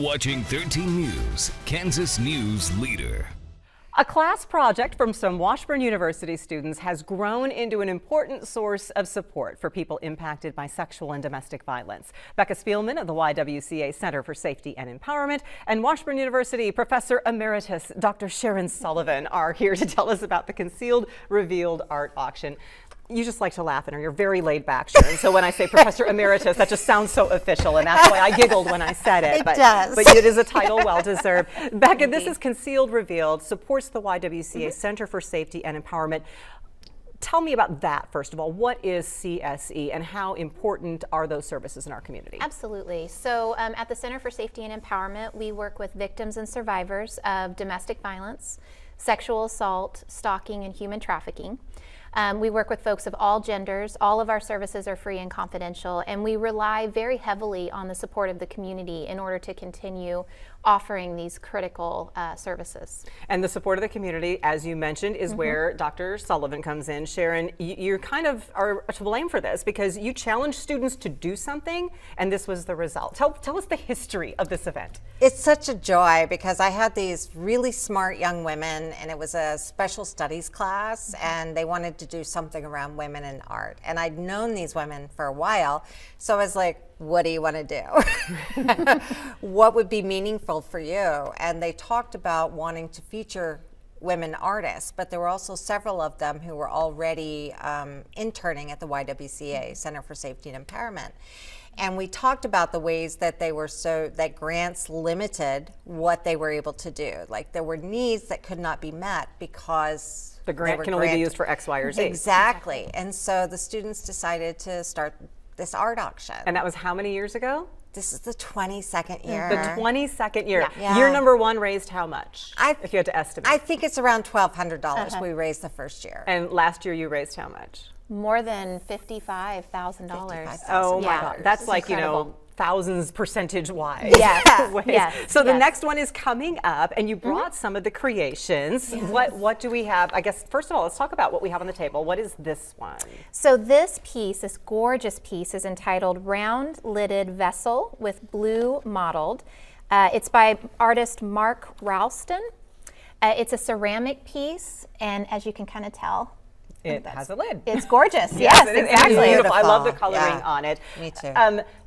Watching 13 News, Kansas News Leader. A class project from some Washburn University students has grown into an important source of support for people impacted by sexual and domestic violence. Becca Spielman of the YWCA Center for Safety and Empowerment and Washburn University Professor Emeritus Dr. Sharon Sullivan are here to tell us about the Concealed Revealed Art Auction. You just like to laugh, and you're very laid back, Sharon. So when I say Professor Emeritus, that just sounds so official, and that's why I giggled when I said it. It does. But it is a title well deserved. Becca, this is Concealed Revealed, supports the YWCA Center for Safety and Empowerment. Tell me about that, first of all. What is CSE, and how important are those services in our community? Absolutely. So at the Center for Safety and Empowerment, we work with victims and survivors of domestic violence, sexual assault, stalking, and human trafficking. We work with folks of all genders. All of our services are free and confidential, and we rely very heavily on the support of the community in order to continue offering these critical services. And the support of the community, as you mentioned, is where Dr. Sullivan comes in. Sharon, you kind of are to blame for this because you challenged students to do something, and this was the result. Tell us the history of this event. It's such a joy because I had these really smart young women, and it was a special studies class, and they wanted to do something around women in art. And I'd known these women for a while, so I was like, what do you want to do? What would be meaningful for you? And they talked about wanting to feature women artists, but there were also several of them who were already interning at the YWCA Center for Safety and Empowerment. And we talked about the ways that that grants limited what they were able to do. Like there were needs that could not be met because the grant can only be used for X, Y, or Z. Exactly. And so the students decided to start this art auction. And that was how many years ago? This is the 22nd year. The 22nd year. Yeah. Year number one raised how much, if you had to estimate? I think it's around $1,200 we raised the first year. And last year you raised how much? More than $55,000. Oh my God. That's like, incredible. Thousands percentage-wise. Yes. Yes. So the next one is coming up, and you brought some of the creations. Yes. What do we have? I guess, first of all, let's talk about what we have on the table. What is this one? So this piece, this gorgeous piece, is entitled Round Lidded Vessel with Blue Mottled. It's by artist Mark Ralston. It's a ceramic piece, and as you can kind of tell, it has a lid. It's gorgeous. Yes, it is exactly. beautiful. I love the coloring on it. Me too.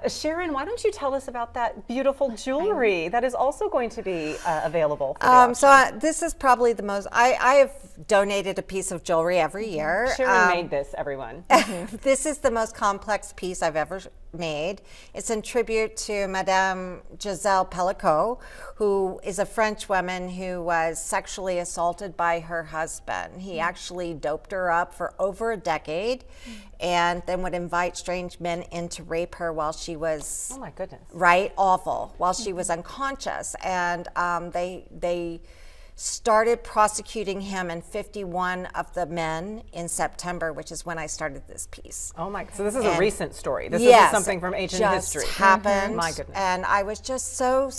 Sharon, why don't you tell us about that beautiful jewelry that is also going to be available for the auction? So this is probably the most, I have donated a piece of jewelry every year. Sharon made this, everyone. This is the most complex piece I've ever made. It's in tribute to Madame Giselle Pellicot, who is a French woman who was sexually assaulted by her husband. He actually doped her up for over a decade and then would invite strange men in to rape her while she was, oh my goodness, right, awful, while she was unconscious. And they started prosecuting him and 51 of the men in September, which is when I started this piece. Oh my, so this is a recent story. This isn't something from ancient history. Just happened. My goodness. And I was just so,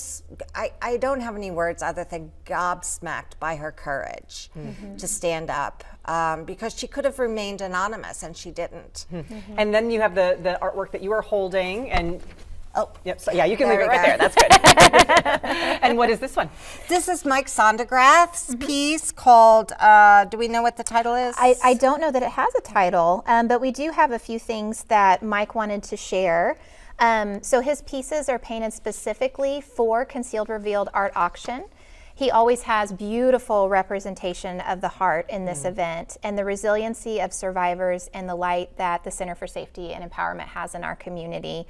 I don't have any words other than gobsmacked by her courage to stand up because she could have remained anonymous and she didn't. And then you have the artwork that you are holding, and oh, yep. So yeah, you can leave it right there. That's good. And what is this one? This is Mike Sondergrath's piece called, do we know what the title is? I don't know that it has a title, but we do have a few things that Mike wanted to share. So his pieces are painted specifically for Concealed Revealed Art Auction. He always has beautiful representation of the heart in this event and the resiliency of survivors and the light that the Center for Safety and Empowerment has in our community.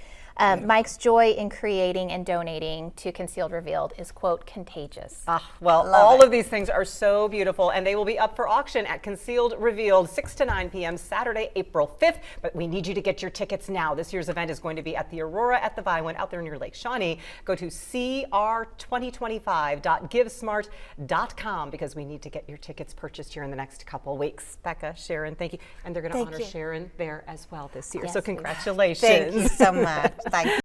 Mike's joy in creating and donating to Concealed Revealed is, quote, contagious. Well, all of these things are so beautiful, and they will be up for auction at Concealed Revealed 6 to 9 p.m. Saturday, April 5th. But we need you to get your tickets now. This year's event is going to be at the Aurora at the Vinewood out there near Lake Shawnee. Go to cr2025.givesmart.com because we need to get your tickets purchased here in the next couple weeks. Becca, Sharon, thank you. And they're going to honor Sharon there as well this year. Yes, so congratulations. Thank you so much. Thank you.